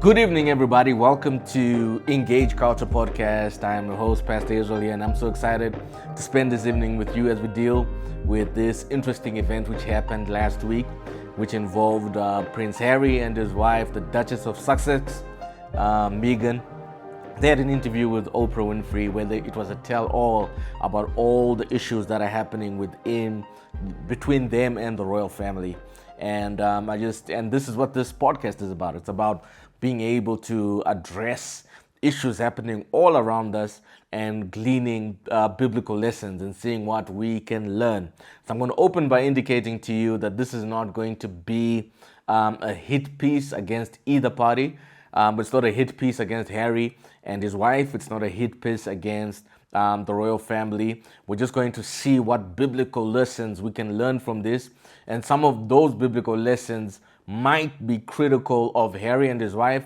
Good evening, everybody. Welcome to Engage Culture Podcast. I am your host, Pastor Israel here, and I'm so excited to spend this evening with you as we deal with this interesting event which happened last week, which involved Prince Harry and his wife, the Duchess of Sussex, Meghan. They had an interview with Oprah Winfrey where it was a tell-all about all the issues that are happening between them and the royal family. And this is what this podcast is about. It's about being able to address issues happening all around us and gleaning biblical lessons and seeing what we can learn. So I'm going to open by indicating to you that this is not going to be a hit piece against either party. But it's not a hit piece against Harry and his wife. It's not a hit piece against the royal family. We're just going to see what biblical lessons we can learn from this. And some of those biblical lessons might be critical of Harry and his wife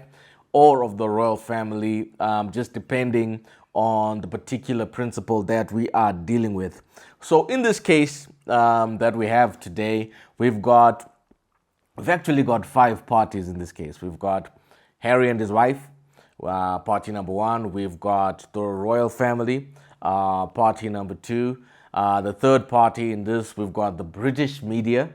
or of the royal family, just depending on the particular principle that we are dealing with. So in this case that we have today, we've actually got five parties in this case. We've got Harry and his wife, party number one. We've got the royal family, party number two. The third party in this, we've got the British media.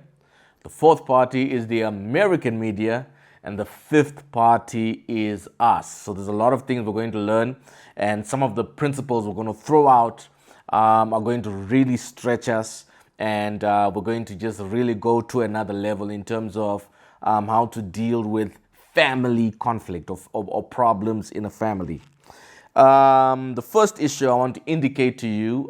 The fourth party is the American media. And the fifth party is us. So there's a lot of things we're going to learn. And some of the principles we're going to throw out are going to really stretch us. And we're going to just really go to another level in terms of how to deal with family conflict or problems in a family. The first issue I want to indicate to you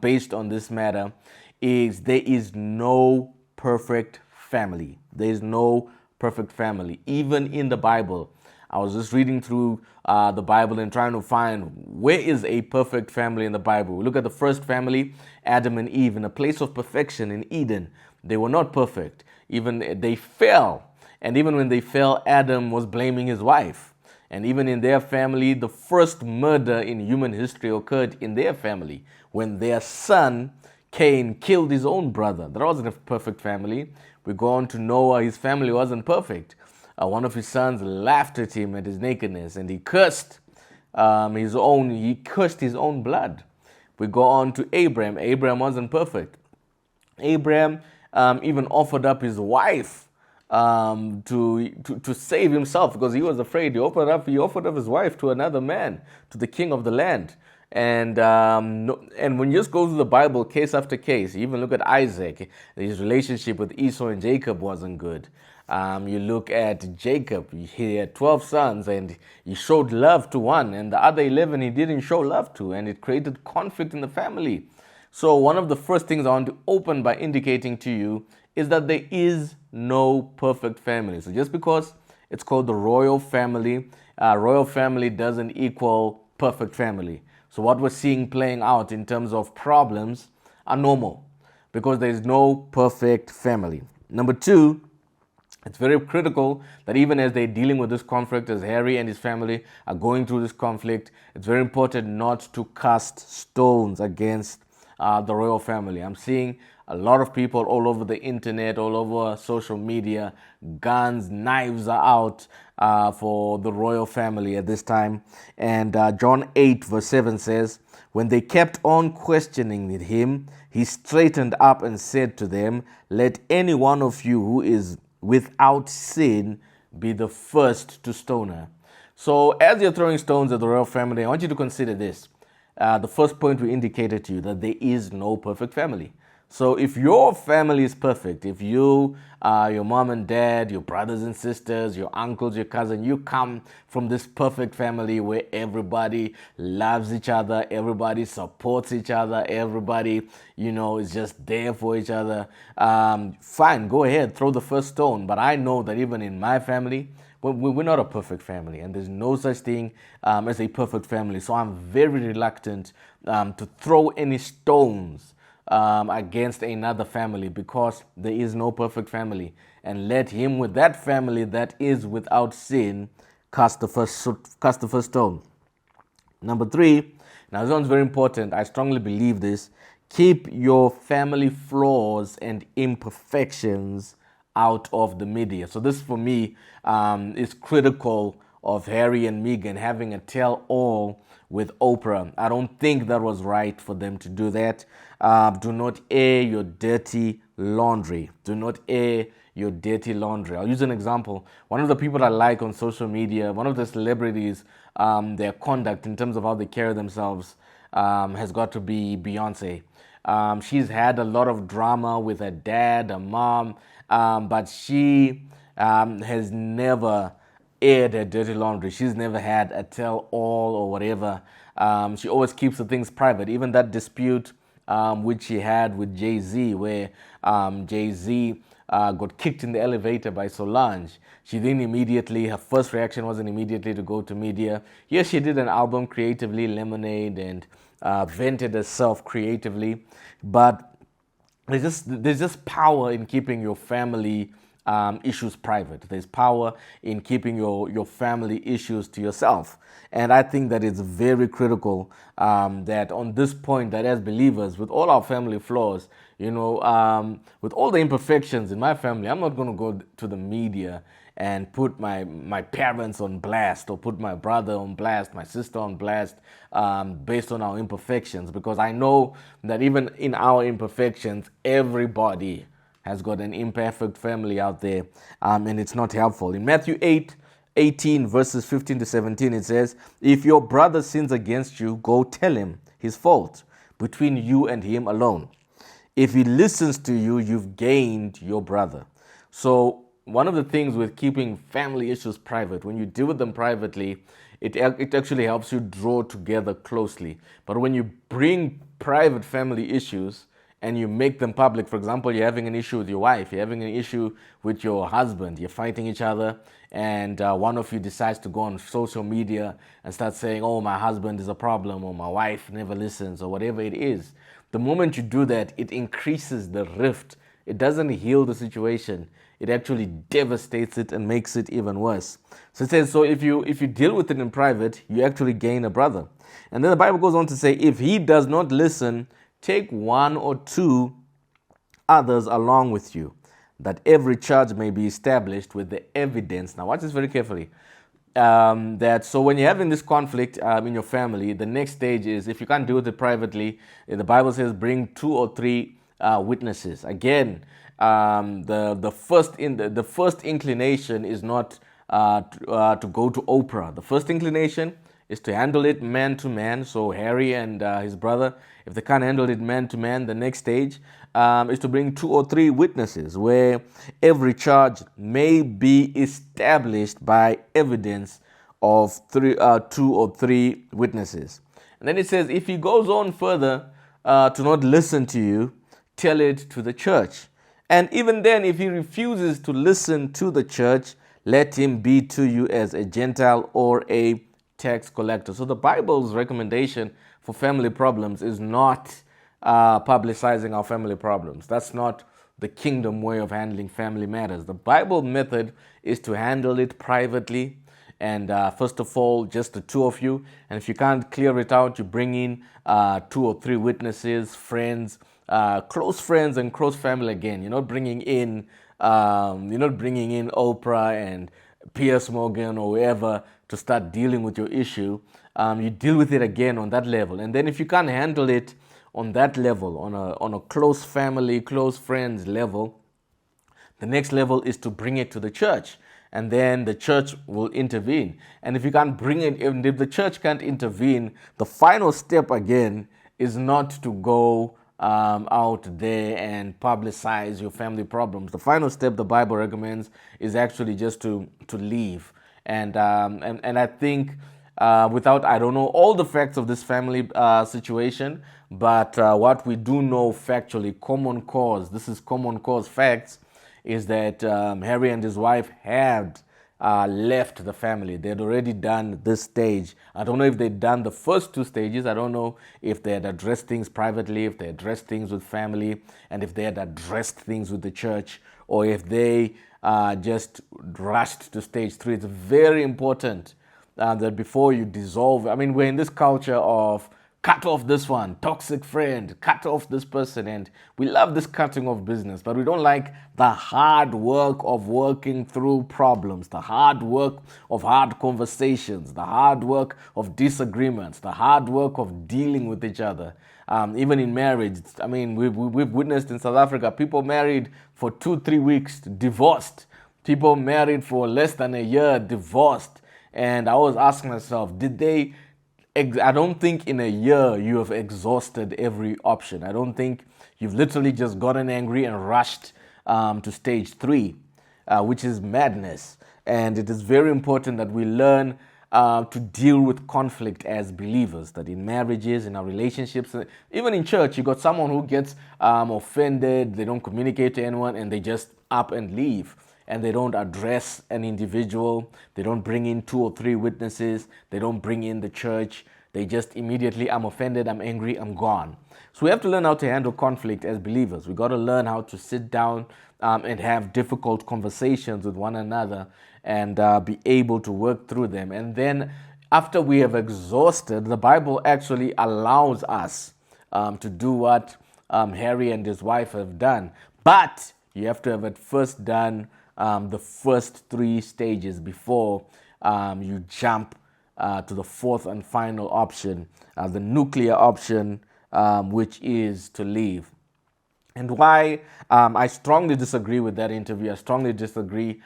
based on this matter is there is no perfect family. There is no perfect family. Even in the Bible, I was just reading through the Bible and trying to find where is a perfect family in the Bible. We look at the first family, Adam and Eve, in a place of perfection in Eden. They were not perfect. Even they fell. And even when they fell, Adam was blaming his wife. And even in their family, the first murder in human history occurred in their family when their son, Cain, killed his own brother. That wasn't a perfect family. We go on to Noah. His family wasn't perfect. One of his sons laughed at him at his nakedness, and he cursed his own blood. We go on to Abraham. Abraham wasn't perfect. Abraham even offered up his wife to save himself because he was afraid. He offered up his wife to another man, to the king of the land. And when you just go through the Bible case after case, you even look at Isaac, his relationship with Esau and Jacob wasn't good. You look at Jacob, he had 12 sons and he showed love to one, and the other 11 he didn't show love to, and it created conflict in the family. So one of the first things I want to open by indicating to you is that there is no perfect family. So just because it's called the royal family doesn't equal perfect family. So what we're seeing playing out in terms of problems are normal because there is no perfect family. Number two, it's very critical that even as they're dealing with this conflict, as Harry and his family are going through this conflict, it's very important not to cast stones against the royal family. I'm seeing a lot of people all over the internet, all over social media, guns, knives are out for the royal family at this time. And John 8 verse 7 says, when they kept on questioning him, he straightened up and said to them, let any one of you who is without sin be the first to stone her. So as you're throwing stones at the royal family, I want you to consider this. The first point we indicated to you that there is no perfect family. So if your family is perfect, if you, your mom and dad, your brothers and sisters, your uncles, your cousin, you come from this perfect family where everybody loves each other, everybody supports each other, everybody, is just there for each other, fine, go ahead, throw the first stone. But I know that even in my family, we're not a perfect family, and there's no such thing as a perfect family. So I'm very reluctant to throw any stones against another family because there is no perfect family. And let him with that family that is without sin cast the first stone. Number three, now this one's very important. I strongly believe this. Keep your family flaws and imperfections out of the media. So this for me is critical of Harry and Meghan having a tell-all with Oprah. I don't think that was right for them to do that. Do not air your dirty laundry. Do not air your dirty laundry. I'll use an example. One of the people I like on social media, one of the celebrities, their conduct in terms of how they carry themselves has got to be Beyonce. She's had a lot of drama with her dad, her mom, but she has never aired her dirty laundry. She's never had a tell-all or whatever. She always keeps the things private. Even that dispute which she had with Jay-Z, where Jay-Z got kicked in the elevator by Solange. She then immediately, her first reaction wasn't immediately to go to media. Yes, she did an album creatively, Lemonade, and vented herself creatively. But there's just power in keeping your family issues private. There's power in keeping your family issues to yourself. And I think that it's very critical that on this point, that as believers, with all our family flaws, with all the imperfections in my family, I'm not going to go to the media and put my parents on blast, or put my brother on blast, my sister on blast, based on our imperfections, because I know that even in our imperfections, everybody has got an imperfect family out there, and it's not helpful. In Matthew 8:18, verses 15 to 17, it says, "If your brother sins against you, go tell him his fault between you and him alone. If he listens to you, you've gained your brother." So one of the things with keeping family issues private, when you deal with them privately, it actually helps you draw together closely. But when you bring private family issues and you make them public, for example, you're having an issue with your wife, you're having an issue with your husband, you're fighting each other, and one of you decides to go on social media and start saying, "Oh, my husband is a problem," or "My wife never listens," or whatever it is. The moment you do that, it increases the rift. It doesn't heal the situation. It actually devastates it and makes it even worse. So it says, so if you deal with it in private, you actually gain a brother. And then the Bible goes on to say, if he does not listen, take one or two others along with you, that every charge may be established with the evidence. Now watch this very carefully. So when you're having this conflict in your family, the next stage is, if you can't deal with it privately, the Bible says bring two or three witnesses. Again, the first inclination is not to go to Oprah. The first inclination is to handle it man to man. So Harry and his brother, if they can't handle it man to man, the next stage is to bring two or three witnesses, where every charge may be established by evidence of two or three witnesses. And then it says, if he goes on further to not listen to you, tell it to the church. And even then, if he refuses to listen to the church, let him be to you as a Gentile or a tax collector. So the Bible's recommendation for family problems is not publicizing our family problems. That's not the kingdom way of handling family matters. The Bible method is to handle it privately, and first of all, just the two of you. And if you can't clear it out, you bring in two or three witnesses, friends, close friends and close family. Again, you're not bringing in Oprah and Piers Morgan or whoever to start dealing with your issue. You deal with it again on that level, and then if you can't handle it on that level, on a close family, close friends level, the next level is to bring it to the church, and then the church will intervene. And if you can't bring it, if the church can't intervene, the final step again is not to go out there and publicize your family problems. The final step the Bible recommends is actually just to leave. And I think I don't know all the facts of this family situation, but what we do know factually, common cause facts, is that Harry and his wife had left the family. They had already done this stage. I don't know if they'd done the first two stages. I don't know if they had addressed things privately, if they addressed things with family, and if they had addressed things with the church, or if they just rushed to stage 3. It's very important that before you dissolve, I mean, we're in this culture of cut off this one, toxic friend, cut off this person. And we love this cutting off business, but we don't like the hard work of working through problems, the hard work of hard conversations, the hard work of disagreements, the hard work of dealing with each other. Even in marriage, I mean, we've witnessed in South Africa, people married for 2-3 weeks, divorced. People married for less than a year, divorced. And I was asking myself, I don't think in a year you have exhausted every option. I don't think you've literally just gotten angry and rushed to stage 3, which is madness. And it is very important that we learn to deal with conflict as believers, that in marriages, in our relationships, even in church, you got someone who gets offended, they don't communicate to anyone, and they just up and leave. And they don't address an individual. They don't bring in 2 or 3 witnesses. They don't bring in the church. They just immediately, I'm offended, I'm angry, I'm gone. So we have to learn how to handle conflict as believers. We got to learn how to sit down and have difficult conversations with one another and be able to work through them. And then after we have exhausted, the Bible actually allows us to do what Harry and his wife have done. But you have to have at first done the first 3 stages before you jump to the 4th and final option, the nuclear option, which is to leave. And why I strongly disagree with that interview. I strongly disagree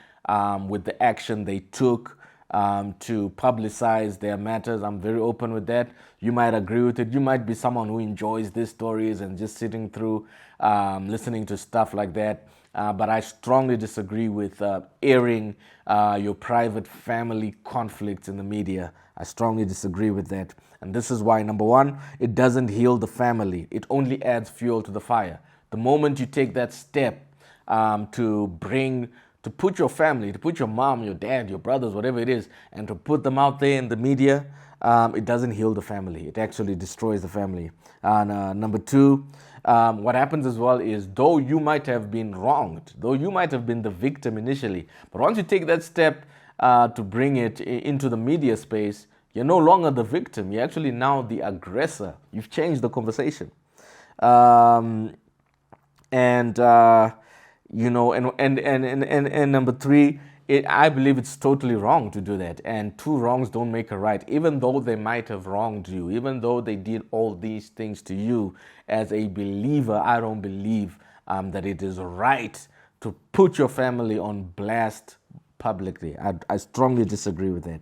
with the action they took to publicize their matters. I'm very open with that. You might agree with it. You might be someone who enjoys these stories and just sitting through listening to stuff like that. But I strongly disagree with airing your private family conflicts in the media. I strongly disagree with that. And this is why, number one, it doesn't heal the family. It only adds fuel to the fire. The moment you take that step to put your family, to put your mom, your dad, your brothers, whatever it is, and to put them out there in the media, it doesn't heal the family. It actually destroys the family. And number two, what happens as well is, though you might have been wronged, though you might have been the victim initially, but once you take that step to bring it into the media space, you're no longer the victim. You're actually now the aggressor. You've changed the conversation. And number three, I believe it's totally wrong to do that. And 2 wrongs don't make a right. Even though they might have wronged you, even though they did all these things to you, as a believer, I don't believe that it is right to put your family on blast publicly. I strongly disagree with that.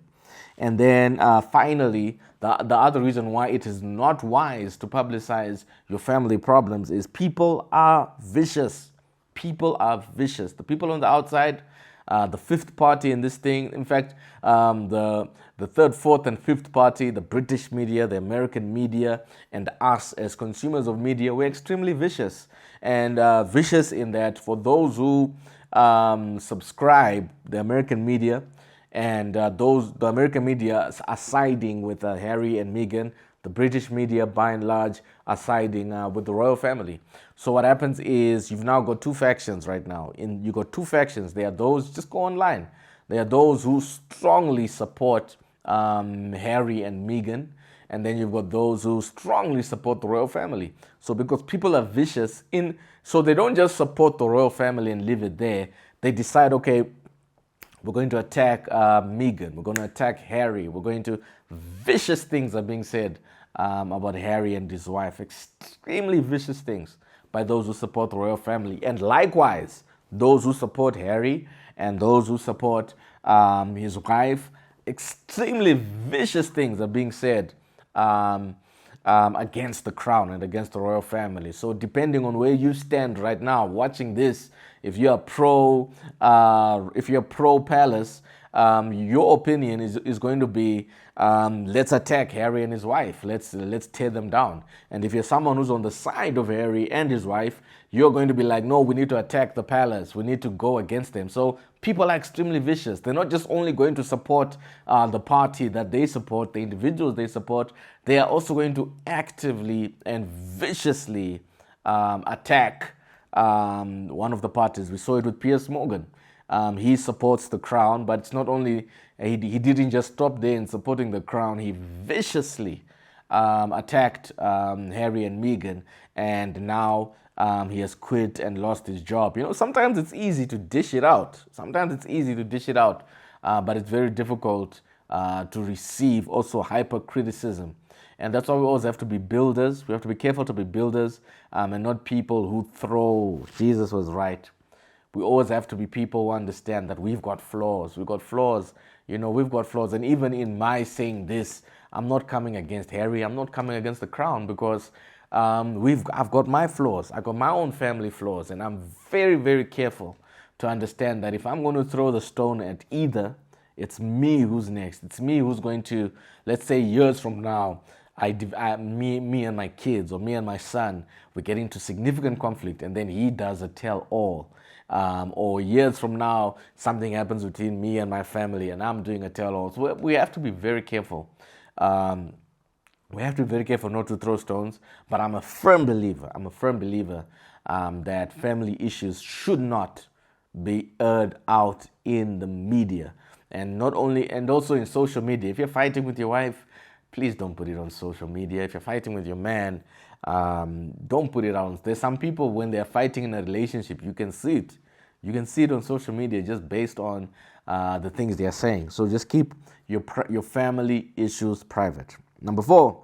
And then finally, the other reason why it is not wise to publicize your family problems is people are vicious. People are vicious. The people on the outside, the 5th party in this thing, in fact, the 3rd, 4th, and 5th party, the British media, the American media, and us as consumers of media, we're extremely vicious. And vicious in that for those who subscribe the American media, and the American media are siding with Harry and Meghan. The British media, by and large, are siding with the royal family. So what happens is you've now got 2 factions right now. You got 2 factions. There are those, just go online. There are those who strongly support Harry and Meghan, and then you've got those who strongly support the royal family. So because people are vicious, so they don't just support the royal family and leave it there. They decide, okay, we're going to attack Meghan. We're going to attack Harry. Vicious things are being said about Harry and his wife. Extremely vicious things by those who support the royal family. And likewise, those who support Harry and those who support his wife, extremely vicious things are being said against the crown and against the royal family. So depending on where you stand right now watching this, if you're pro palace, your opinion is going to be, let's attack Harry and his wife. Let's tear them down. And if you're someone who's on the side of Harry and his wife, you're going to be like, no, we need to attack the palace. We need to go against them. So people are extremely vicious. They're not just only going to support the party that they support, the individuals they support. They are also going to actively and viciously attack one of the parties. We saw it with Piers Morgan. He supports the crown, but it's not only, he didn't just stop there in supporting the crown. He viciously attacked Harry and Meghan, and now he has quit and lost his job. Sometimes it's easy to dish it out. But it's very difficult to receive also hyper criticism. And that's why we always have to be builders. We have to be careful to be builders and not people who throw. Jesus was right. We always have to be people who understand that we've got flaws. We've got flaws. We've got flaws. And even in my saying this, I'm not coming against Harry. I'm not coming against the crown because I've got my flaws. I've got my own family flaws. And I'm very, very careful to understand that if I'm going to throw the stone at either, it's me who's next. It's me who's going to, let's say years from now, me and my kids or me and my son, we get into significant conflict and then he does a tell-all. Or years from now, something happens between me and my family and I'm doing a tell-all. So we have to be very careful. We have to be very careful not to throw stones, but I'm a firm believer that family issues should not be aired out in the media. And also in social media. If you're fighting with your wife, please don't put it on social media. If you're fighting with your man, don't put it on. There's some people when they're fighting in a relationship, you can see it. You can see it on social media just based on the things they are saying. So just keep your family issues private. Number 4,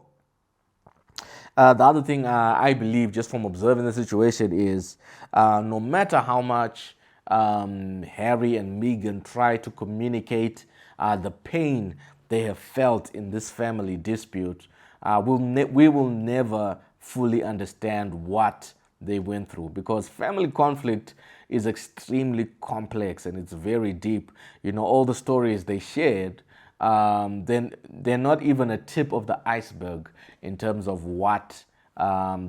the other thing I believe just from observing the situation is no matter how much Harry and Meghan try to communicate the pain they have felt in this family dispute, we will never fully understand what they went through because family conflict is extremely complex and it's very deep. All the stories they shared, then they're not even a tip of the iceberg in terms of what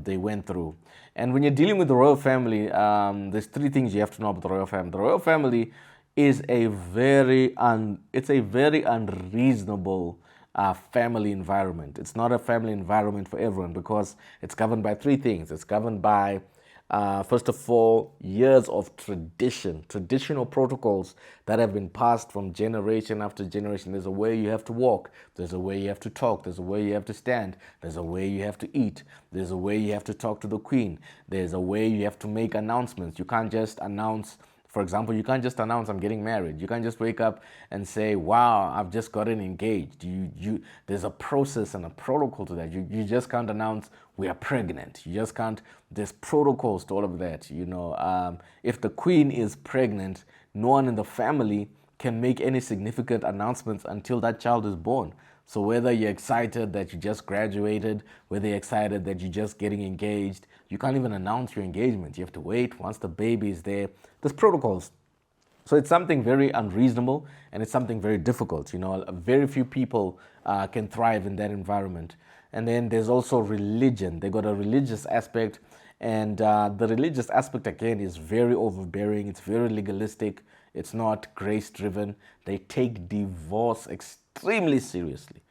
they went through. And when you're dealing with the royal family, there's 3 things you have to know about the royal family. The royal family is a very unreasonable family environment. It's not a family environment for everyone because it's governed by 3 things. It's governed by first of all, years of traditional protocols that have been passed from generation after generation. There's a way you have to walk. There's a way you have to talk. There's a way you have to stand. There's a way you have to eat. There's a way you have to talk to the queen. There's a way you have to make announcements. You can't just announce. For example, you can't just announce I'm getting married. You can't just wake up and say, wow, I've just gotten engaged. There's a process and a protocol to that. You just can't announce we are pregnant. You just can't. There's protocols to all of that. If the queen is pregnant, no one in the family can make any significant announcements until that child is born. So whether you're excited that you just graduated, whether you're excited that you're just getting engaged, you can't even announce your engagement. You have to wait once the baby is there. There's protocols. So it's something very unreasonable and it's something very difficult. Very few people can thrive in that environment. And then there's also religion. They got a religious aspect, and the religious aspect again is very overbearing. It's very legalistic. It's not grace-driven. They take divorce extremely seriously.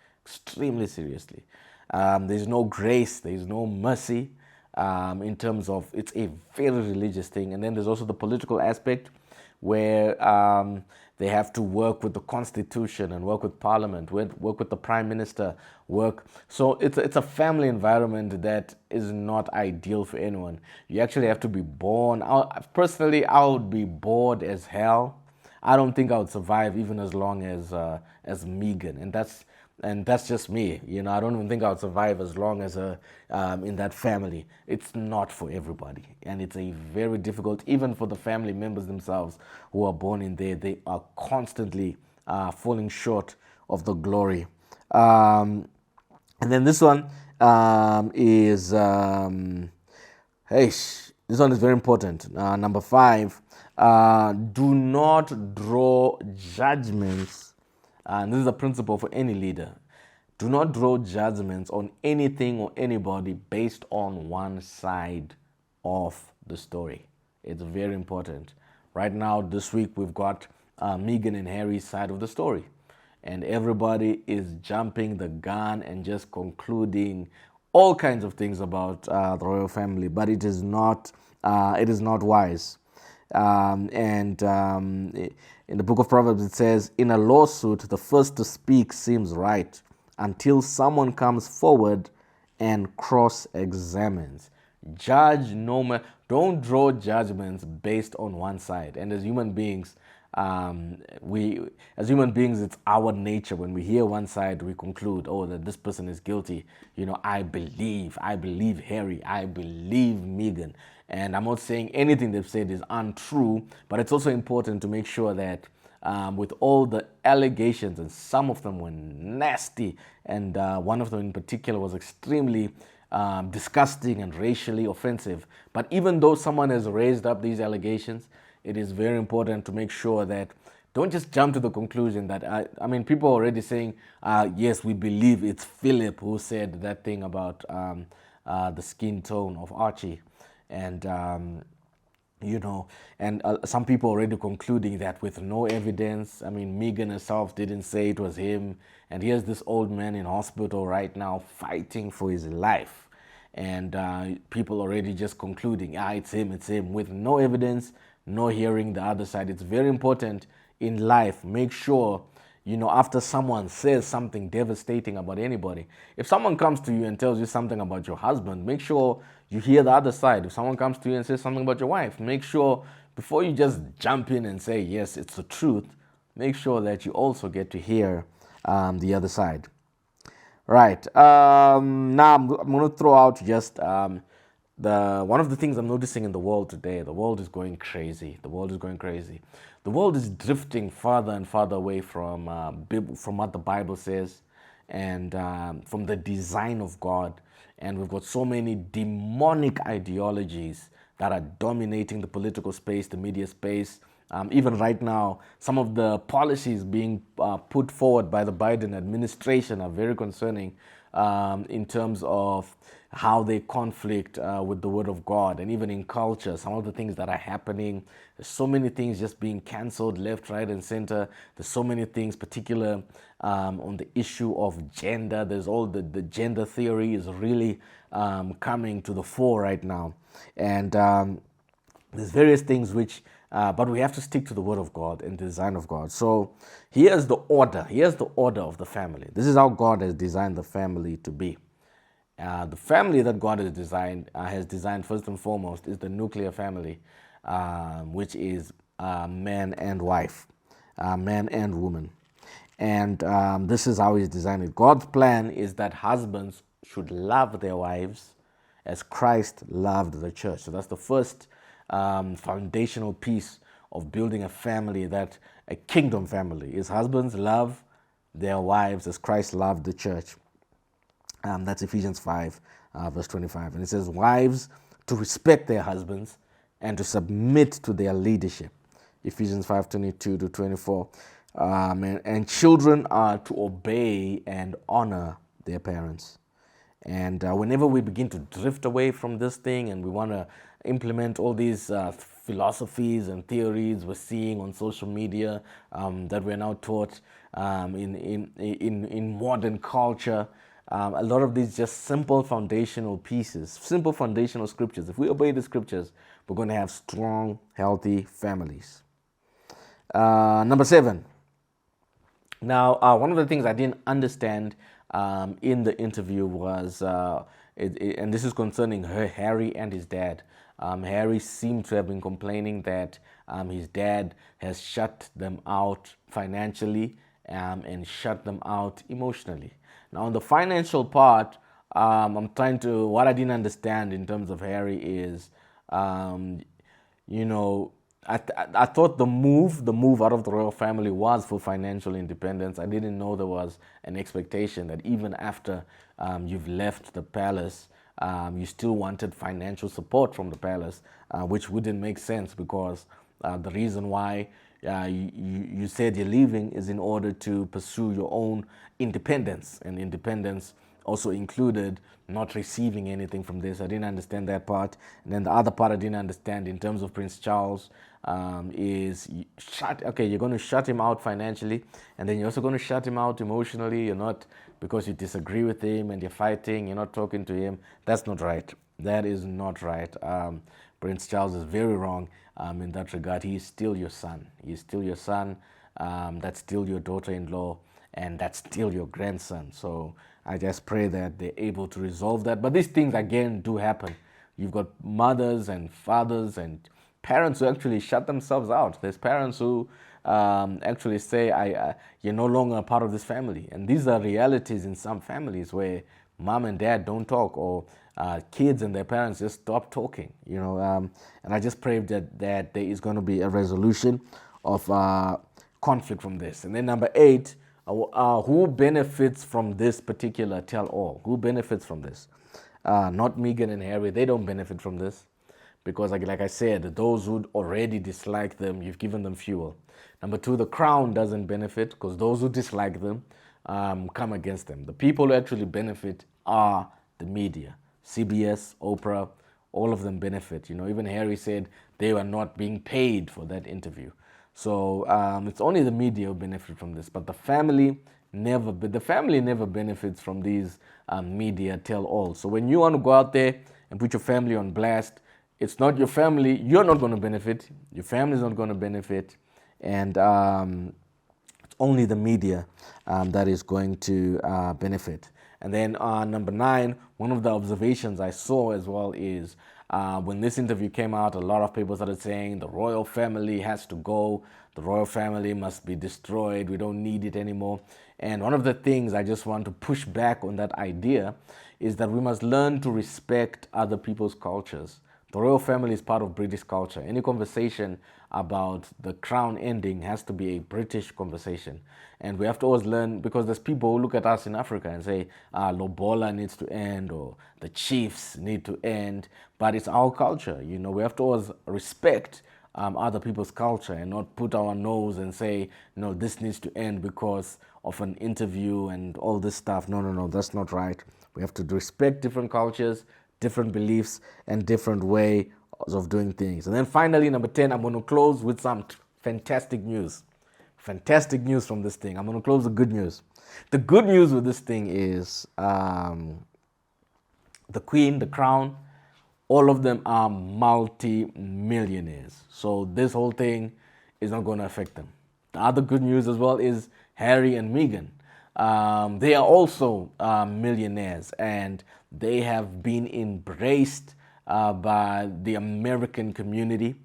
There's no grace. There's no mercy in terms of it's a very religious thing. And then there's also the political aspect where they have to work with the constitution and work with parliament, work with the prime minister, So it's a family environment that is not ideal for anyone. You actually have to be born. Personally, I would be bored as hell. I don't think I would survive even as long as Meghan, and that's just me. I don't even think I would survive as long as in that family. It's not for everybody, and it's a very difficult, even for the family members themselves who are born in there. They are constantly falling short of the glory. And then this one is this one is very important. Number 5. Do not draw judgments. And this is a principle for any leader. Do not draw judgments on anything or anybody based on one side of the story. It's very important. Right now, this week, we've got Meghan and Harry's side of the story. And everybody is jumping the gun and just concluding all kinds of things about the royal family. But it is not wise. In the book of Proverbs, it says, in a lawsuit, the first to speak seems right until someone comes forward and cross-examines. Judge no man. Don't draw judgments based on one side. And as human beings, we as human beings, it's our nature. When we hear one side, we conclude, oh, that this person is guilty. I believe Harry, I believe Meghan. And I'm not saying anything they've said is untrue, but it's also important to make sure that with all the allegations, and some of them were nasty, and one of them in particular was extremely disgusting and racially offensive. But even though someone has raised up these allegations, it is very important to make sure that don't just jump to the conclusion that, people are already saying, yes, we believe it's Philip who said that thing about the skin tone of Archie. And some people already concluding that with no evidence. Meghan herself didn't say it was him. And here's this old man in hospital right now fighting for his life. And people already just concluding, it's him, with no evidence, no hearing the other side. It's very important in life. Make sure, after someone says something devastating about anybody, if someone comes to you and tells you something about your husband, make sure you hear the other side. If someone comes to you and says something about your wife, make sure before you just jump in and say, yes, it's the truth, make sure that you also get to hear the other side. Right. Now I'm going to throw out just one of the things I'm noticing in the world today. The world is going crazy. The world is drifting farther and farther away from what the Bible says, and from the design of God. And we've got so many demonic ideologies that are dominating the political space, the media space. Even right now, some of the policies being put forward by the Biden administration are very concerning in terms of how they conflict with the Word of God. And even in culture, some of the things that are happening, there's so many things just being canceled left, right, and center. There's so many things, particular on the issue of gender. There's all the gender theory is really coming to the fore right now. And there's various things which but we have to stick to the Word of God and the design of God. So here's the order. Here's the order of the family. This is how God has designed the family to be. The family that God has designed first and foremost is the nuclear family, which is man and wife, man and woman. And this is how He's designed it. God's plan is that husbands should love their wives as Christ loved the church. So that's the first foundational piece of building a family, that a kingdom family is husbands love their wives as Christ loved the church. That's Ephesians 5 verse 25, and it says wives to respect their husbands and to submit to their leadership. Ephesians 5:22 to 24. And children are to obey and honor their parents. And whenever we begin to drift away from this thing and we want to implement all these philosophies and theories we're seeing on social media that we're now taught in modern culture, a lot of these just simple foundational pieces, simple foundational scriptures. If we obey the scriptures, we're going to have strong, healthy families. Number 7. Now, one of the things I didn't understand in the interview was, and this is concerning Harry and his dad. Harry seemed to have been complaining that his dad has shut them out financially and shut them out emotionally. Now, on the financial part, what I didn't understand in terms of Harry is, I thought the move out of the royal family was for financial independence. I didn't know there was an expectation that even after you've left the palace, you still wanted financial support from the palace, which wouldn't make sense because the reason why you said you're leaving is in order to pursue your own independence, and independence also included not receiving anything from this. I didn't understand that part. And then the other part I didn't understand in terms of Prince Charles is you're going to shut him out financially, and then you're also going to shut him out emotionally. You're not, because you disagree with him and you're fighting, you're not talking to him. That's not right. That is not right. Prince Charles is very wrong in that regard. He is still your son. He is still your son. That's still your daughter-in-law. and that's still your grandson. So I just pray that they're able to resolve that. But these things again do happen. You've got mothers and fathers and parents who actually shut themselves out. There's parents who actually say, "You're no longer a part of this family," and these are realities in some families where mom and dad don't talk, or kids and their parents just stop talking. And I just pray that there is going to be a resolution of conflict from this. And then number 8, who benefits from this particular tell-all? Who benefits from this? Not Meghan and Harry. They don't benefit from this because, like I said, those who already dislike them, you've given them fuel. Number 2, the crown doesn't benefit because those who dislike them come against them. The people who actually benefit are the media. CBS, Oprah, all of them benefit. Even Harry said they were not being paid for that interview. So it's only the media who benefit from this, but the family never benefits from these media tell-all. So when you want to go out there and put your family on blast, it's not your family. You're not going to benefit. Your family's not going to benefit, and it's only the media that is going to benefit. And then number 9, one of the observations I saw as well is when this interview came out, a lot of people started saying the royal family has to go. The royal family must be destroyed. We don't need it anymore. And one of the things I just want to push back on that idea is that we must learn to respect other people's cultures. The royal family is part of British culture. Any conversation about the crown ending has to be a British conversation. And we have to always learn, because there's people who look at us in Africa and say, Lobola needs to end, or the chiefs need to end. But it's our culture. We have to always respect other people's culture and not put our nose and say, no, this needs to end because of an interview and all this stuff. No, that's not right. We have to respect different cultures, different beliefs, and different ways of doing things. And then finally, number 10, I'm going to close with some fantastic news. Fantastic news from this thing. I'm going to close with good news. The good news with this thing is the Queen, the Crown, all of them are multi-millionaires. So this whole thing is not going to affect them. The other good news as well is Harry and Meghan. They are also millionaires, and they have been embraced by the American community.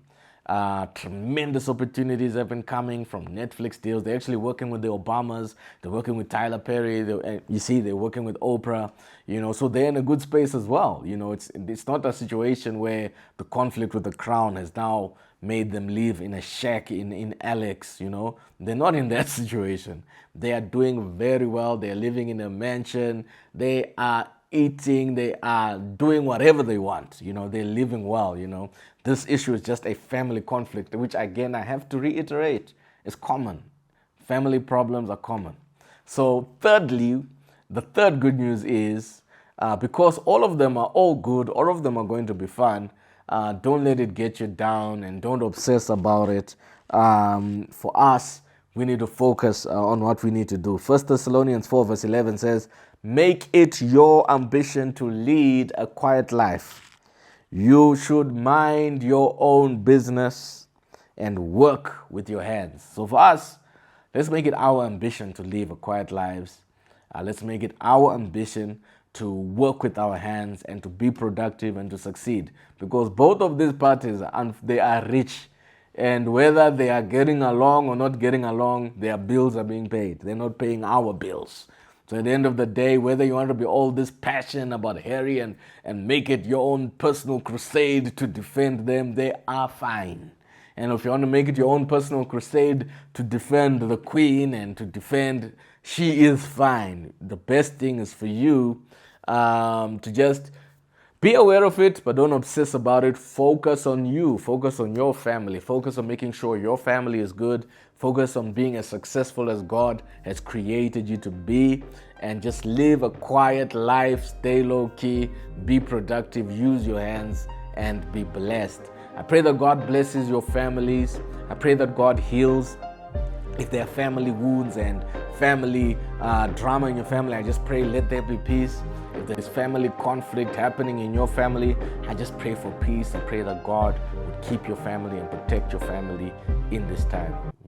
Tremendous opportunities have been coming from Netflix deals. They're actually working with the Obamas. They're working with Tyler Perry. They're working with Oprah. So they're in a good space as well. It's not a situation where the conflict with the crown has now made them live in a shack in Alex. They're not in that situation. They are doing very well. They're living in a mansion. They are eating, they are doing whatever they want, they're living well. This issue is just a family conflict, which again I have to reiterate is common. Family problems are common. So thirdly, the third good news is because all of them are all good, all of them are going to be fun, don't let it get you down and don't obsess about it. For us, we need to focus on what we need to do. 1 Thessalonians 4 verse 11 says, make it your ambition to lead a quiet life. You should mind your own business and work with your hands. So for us, let's make it our ambition to live a quiet lives. Let's make it our ambition to work with our hands and to be productive and to succeed. Because both of these parties, they are rich. And whether they are getting along or not getting along, their bills are being paid. They're not paying our bills. So at the end of the day, whether you want to be all this passionate about Harry and make it your own personal crusade to defend them, they are fine. And if you want to make it your own personal crusade to defend the Queen and to defend, she is fine. The best thing is for you to just be aware of it, but don't obsess about it. Focus on you. Focus on your family. Focus on making sure your family is good. Focus on being as successful as God has created you to be. And just live a quiet life. Stay low-key. Be productive. Use your hands and be blessed. I pray that God blesses your families. I pray that God heals. If there are family wounds and family drama in your family, I just pray let there be peace. If there's family conflict happening in your family, I just pray for peace. I pray that God would keep your family and protect your family in this time.